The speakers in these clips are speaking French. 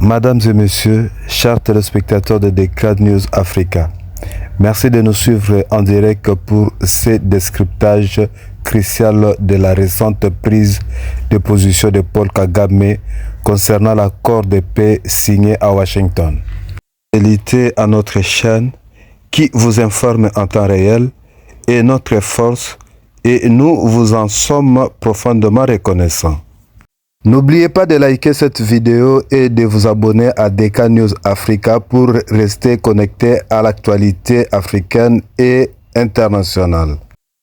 Mesdames et messieurs, chers téléspectateurs de Decade News Africa, merci de nous suivre en direct pour ce décryptage crucial de la récente prise de position de Paul Kagame concernant l'accord de paix signé à Washington. Fidélité à notre chaîne qui vous informe en temps réel est notre force et nous vous en sommes profondément reconnaissants. N'oubliez pas de liker cette vidéo et de vous abonner à Decade News Africa pour rester connecté à l'actualité africaine et internationale.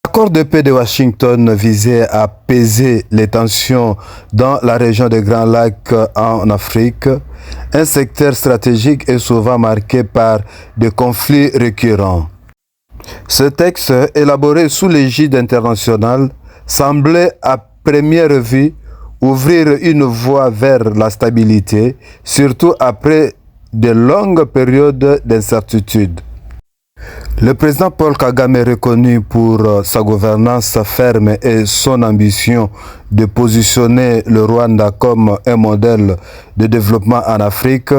L'accord de paix de Washington visait à apaiser les tensions dans la région des Grands Lacs en Afrique, un secteur stratégique et souvent marqué par des conflits récurrents. Ce texte, élaboré sous l'égide internationale, semblait à première vue ouvrir une voie vers la stabilité, surtout après de longues périodes d'incertitude. Le président Paul Kagame est reconnu pour sa gouvernance ferme et son ambition de positionner le Rwanda comme un modèle de développement en Afrique,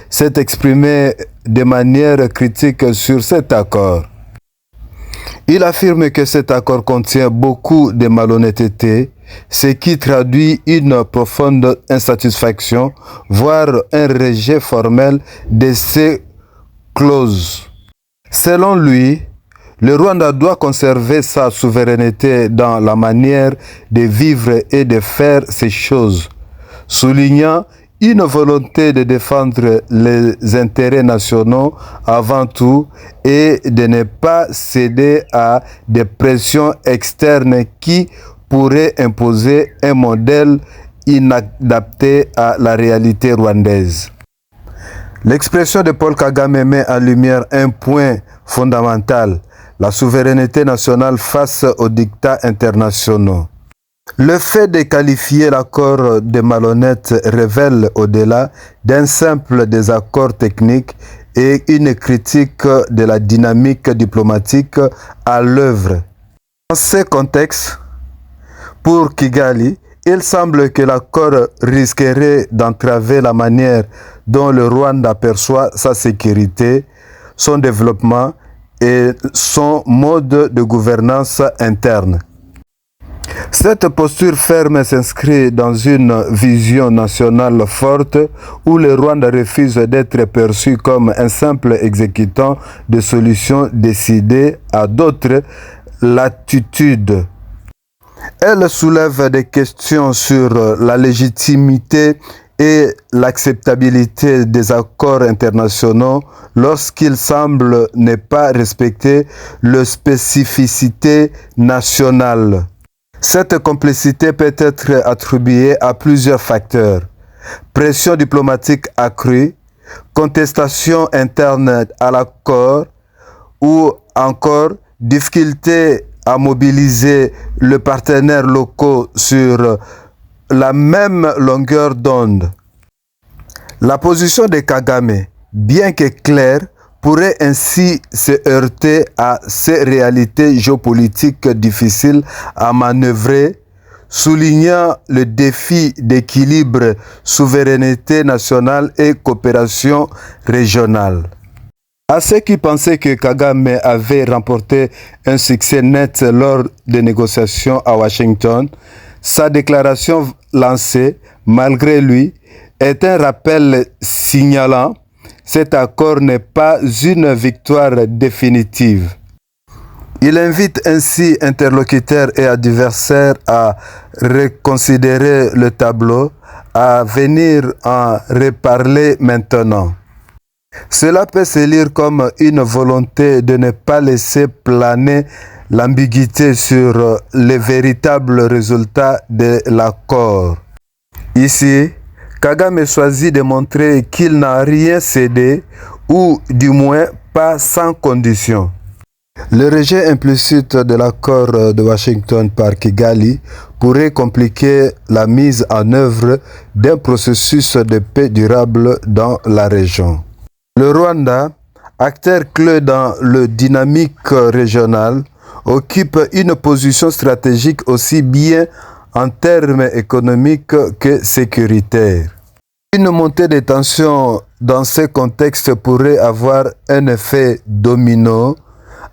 s'est exprimé de manière critique sur cet accord. Il affirme que cet accord contient beaucoup de malhonnêteté, ce qui traduit une profonde insatisfaction, voire un rejet formel de ces clauses. Selon lui, le Rwanda doit conserver sa souveraineté dans la manière de vivre et de faire ces choses, soulignant une volonté de défendre les intérêts nationaux avant tout et de ne pas céder à des pressions externes qui pourraient imposer un modèle inadapté à la réalité rwandaise. L'expression de Paul Kagame met en lumière un point fondamental, la souveraineté nationale face aux dictats internationaux. Le fait de qualifier l'accord de malhonnête révèle, au-delà d'un simple désaccord technique, et une critique de la dynamique diplomatique à l'œuvre. Dans ce contexte, pour Kigali, il semble que l'accord risquerait d'entraver la manière dont le Rwanda perçoit sa sécurité, son développement et son mode de gouvernance interne. Cette posture ferme s'inscrit dans une vision nationale forte où le Rwanda refuse d'être perçu comme un simple exécutant de solutions décidées à d'autres latitudes. Elle soulève des questions sur la légitimité et l'acceptabilité des accords internationaux lorsqu'ils semblent ne pas respecter les spécificités nationales. Cette complexité peut être attribuée à plusieurs facteurs. Pression diplomatique accrue, contestation interne à l'accord ou encore difficulté à mobiliser les partenaires locaux sur la même longueur d'onde. La position de Kagame, bien que claire, pourrait ainsi se heurter à ces réalités géopolitiques difficiles à manœuvrer, soulignant le défi d'équilibre, souveraineté nationale et coopération régionale. À ceux qui pensaient que Kagame avait remporté un succès net lors des négociations à Washington, sa déclaration lancée, malgré lui, est un rappel signalant cet accord n'est pas une victoire définitive. Il invite ainsi interlocuteurs et adversaires à reconsidérer le tableau, à venir en reparler maintenant. Cela peut se lire comme une volonté de ne pas laisser planer l'ambiguïté sur les véritables résultats de l'accord. Ici, Kagame choisit de montrer qu'il n'a rien cédé, ou du moins pas sans condition. Le rejet implicite de l'accord de Washington par Kigali pourrait compliquer la mise en œuvre d'un processus de paix durable dans la région. Le Rwanda, acteur clé dans le dynamique régional, occupe une position stratégique aussi bien en termes économiques que sécuritaires. Une montée des tensions dans ce contexte pourrait avoir un effet domino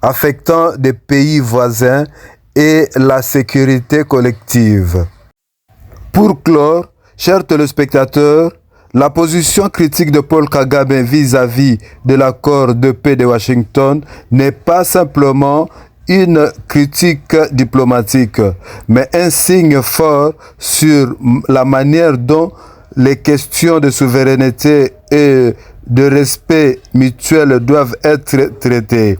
affectant des pays voisins et la sécurité collective. Pour clore, chers téléspectateurs, la position critique de Paul Kagame vis-à-vis de l'accord de paix de Washington n'est pas simplement une critique diplomatique, mais un signe fort sur la manière dont les questions de souveraineté et de respect mutuel doivent être traitées.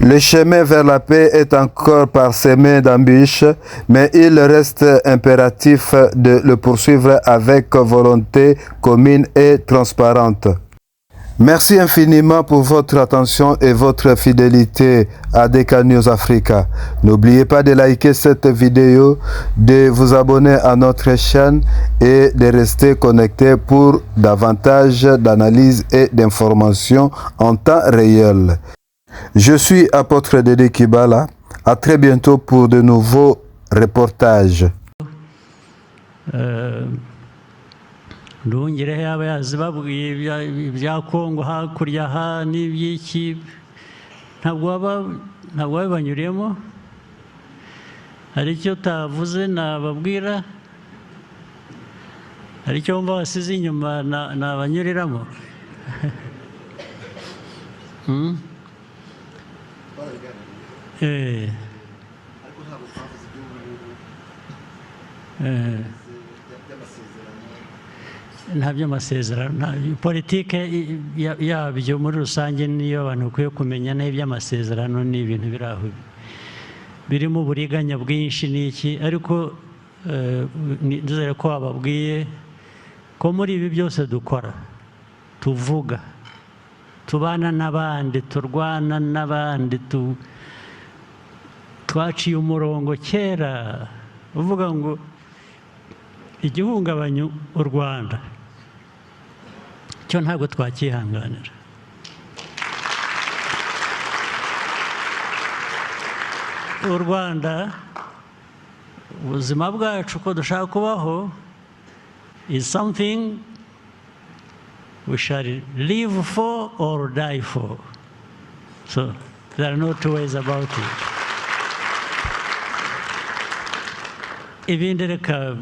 Le chemin vers la paix est encore parsemé d'embûches, mais il reste impératif de le poursuivre avec volonté commune et transparente. Merci infiniment pour votre attention et votre fidélité à DK News Africa. N'oubliez pas de liker cette vidéo, de vous abonner à notre chaîne et de rester connecté pour davantage d'analyses et d'informations en temps réel. Je suis apôtre Dédé Kibala. À très bientôt pour de nouveaux reportages. Ndungire yaba yazibabwiye ibya Kongo hakurya ha n'ibyiki ntabwo babanyuriyemo. Hari icyo utavuze nababwira, hari icyo wumva wasize inyuma nabanyuriramo. Nta by'amasezerano, politike yabyo muri rusange niyo abantu bakwiye kumenya, n'iby'amasezerano ni ibintu biri aho birimo uburiganya bwinshi n'iki, ariko ndizere ko bababwiye ko muri ibi byose dukora, tuvuga, tubana n'abandi, turwana n'abandi, twaciye umurongo kera uvuga ngo igihungabanya u Rwanda cyo ntabwo twakihanganira. U Rwanda, ubuzima bwacu ko dushaka kubaho, is something we shall live for or die for. So there are no two ways about it. Ibindi reka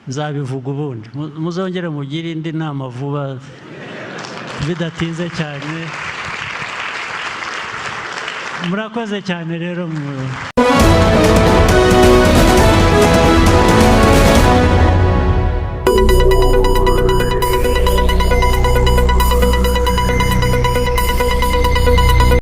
nzabivuga ubundi, muzongere mugire indi nama vuba bidatinze cyane. Murakoze cyane rero.